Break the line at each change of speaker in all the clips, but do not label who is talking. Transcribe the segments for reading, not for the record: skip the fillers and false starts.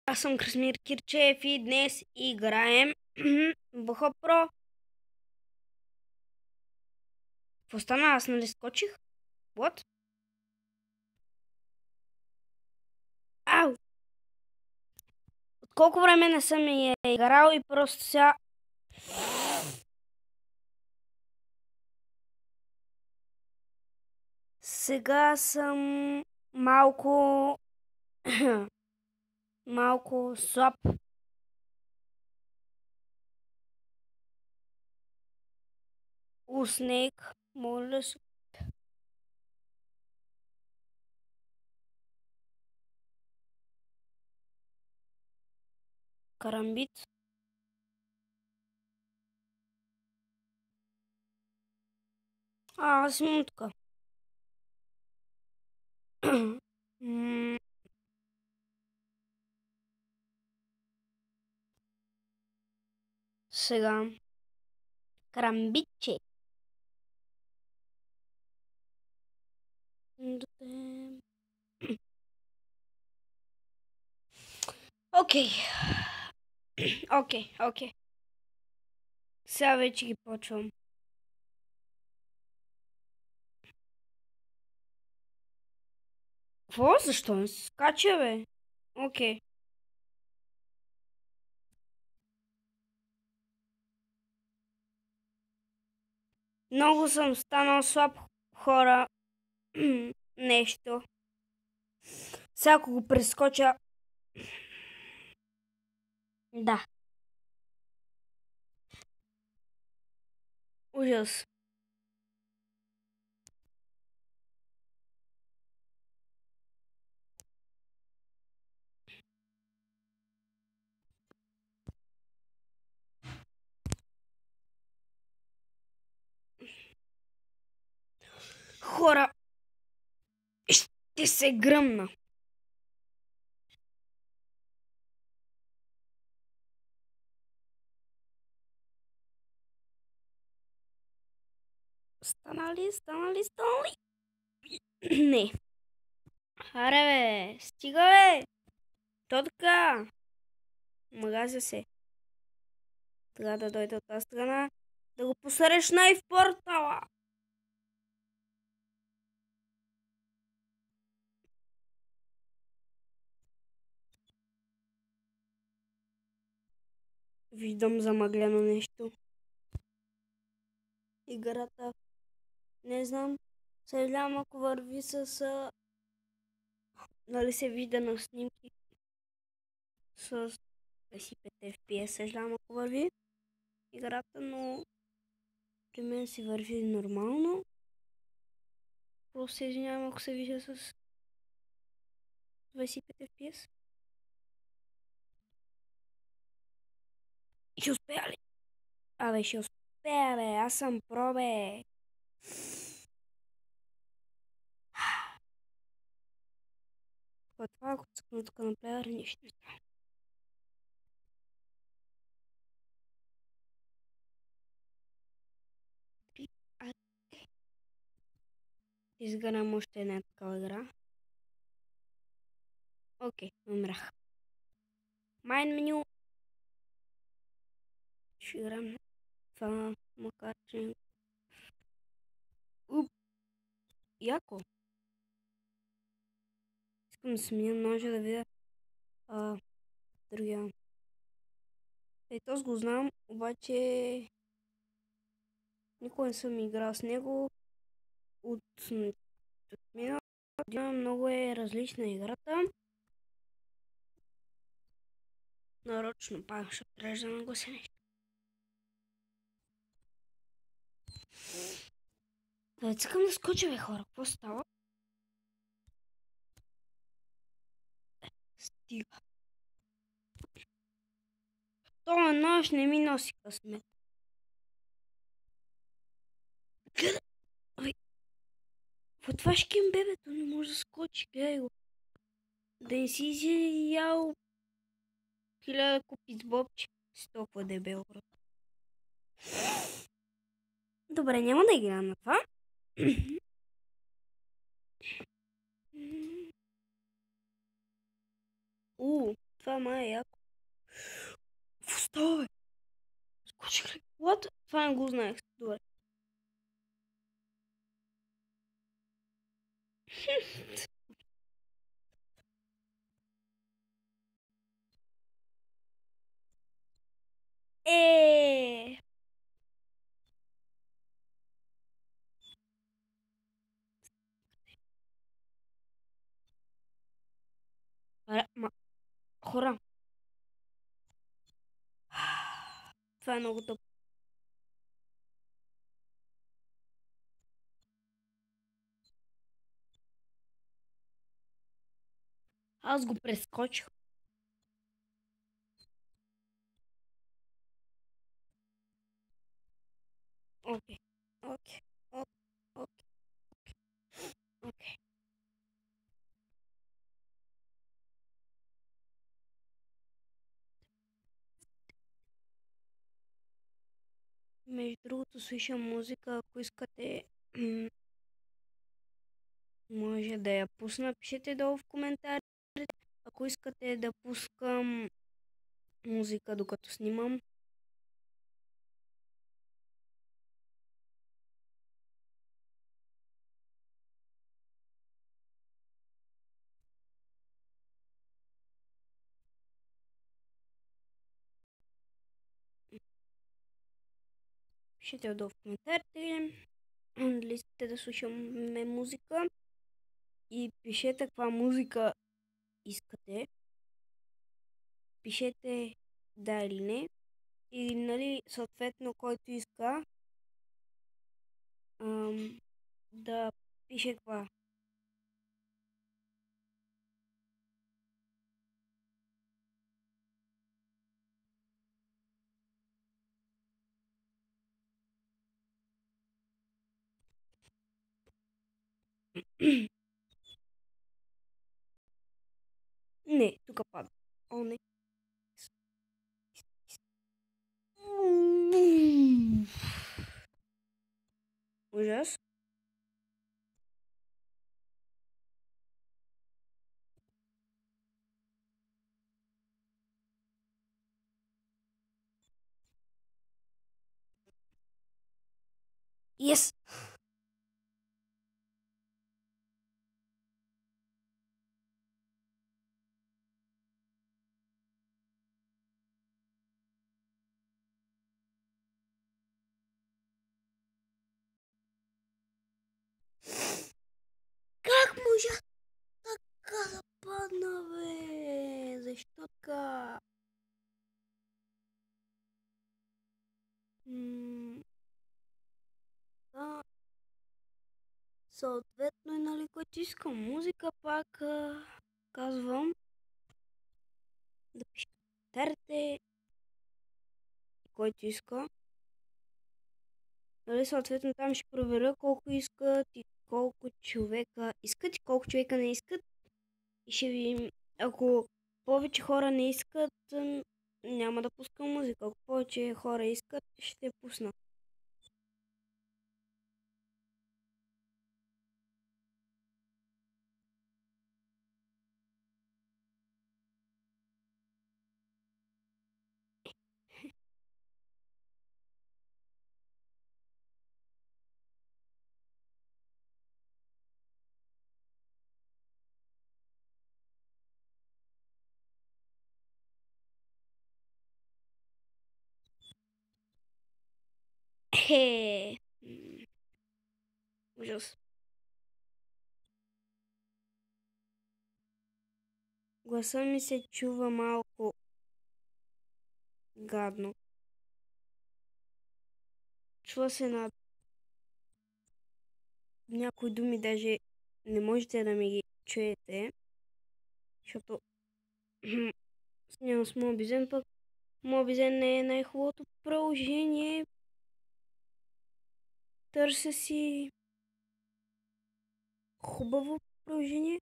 Аз съм Красмир Кирчев и днес играем в Про. Какво стана? Аз нали скочих? What? Ау! От колко време не съм я играл и просто сега... Сега съм малко... малко слаб. Снейк, моля се. Карамбит. Аз имам тук. Сега. Карамбитче. Окей. Окей. Сега вече ги почвам. Какво? Защо не се скача, бе? Окей. Много съм станал слаб, хора. Нещо. Сега ако го прескоча... Да. Ужас. Хора, ще се гръмна. Станали? Не. Аре, бе, стига, бе. То така. Магазя се. Трябва да дойде от тази страна. Да го посрещна и в портала. Виждам замъглено нещо. Играта. Не знам. Съжалявам, ако върви с... Нали се вижда на снимки с 25 FPS. Съжалявам, ако върви играта, но при мен си върви нормално. Просто се извинявам, ако се вижда с 25 FPS. Ще успея ли? Абе, ще успея, бе. Аз съм про, бе. Това, ако цъкна тук на плеер, нищо не става. Изгърнам още една такава игра. Окей, умрах. Майн меню. Ще играм това, макар че... Яко. Искам да сменя ножа да видя другия. Този го знам, обаче никога не съм играл с него. От миналата година много е различна играта. Нарочно пак ще прежда на гласа нещо. Да цъкам да скоча, бе, хора. Какво става? Стига. Това нощ не ми носи късмет. Гледай! Какво това шкем, бебето? Не може да скочи. Гледай го. Да не си изял 1000 купи с бобче. Си толкова дебел, брат. Добре, няма да играм на това. Това май е яко. Какво става, бе? Скочих ли? What? Това не го знаех. Добре. Е. Хора. Това е много тъпо. Аз го прескочих. Окей. Окей. Окей. Окей. Между другото, слушам музика. Ако искате, може да я пусна. Пишете долу в коментарите. Ако искате да пускам музика докато снимам. Пишете долу в коментарите. Дали искате да слушаме музика. И пишете каква музика искате. Пишете да или не. И нали, съответно, който иска да пише каква. Не, тук пада. О, не. Ужас. Yes! Как може така да падна, бе? Защо така? Да. Съответно и нали, който иска музика, пак казвам да пише коментарите, който иска. Нали, съответно там ще проверя колко искат и колко човека искат и колко човека не искат. И ще ви... Ако повече хора не искат, няма да пускам музика. Ако повече хора искат, ще пусна. Хе. Ужас. Гласа ми се чува малко гадно. Чува се на някои думи, даже не можете да ми ги чуете, защото снимам с Mobizen, пък Mobizen не е най-хубавото приложение. Търся си хубаво приложение.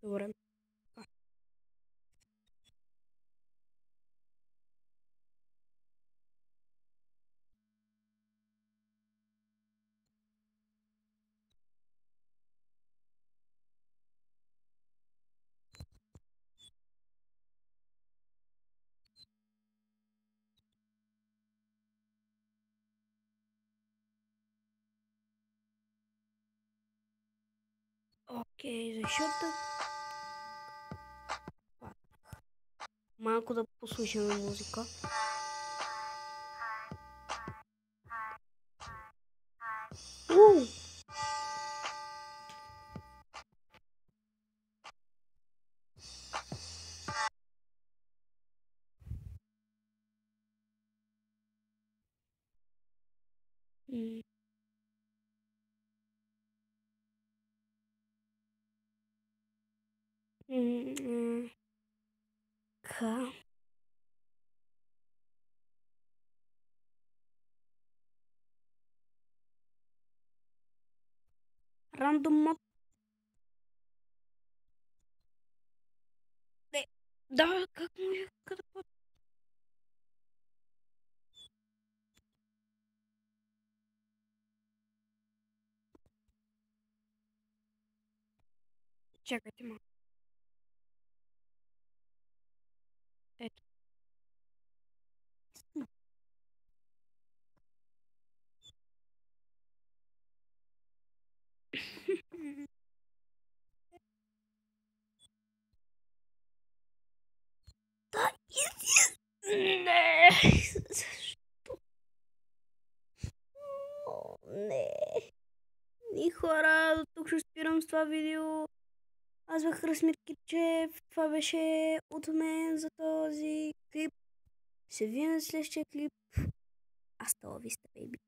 Добре. Окей, защото малко да послушаме музика. Ка. Рандом мод. Да, как може да по... Чакайте малко. Ето. Да, не. Защо? О, не. И хора, до тук ще спирам с това видео. Аз бях Красмит Китчев. Това беше от мен за този клип. Се видим на следващия клип. Hasta la vista, baby.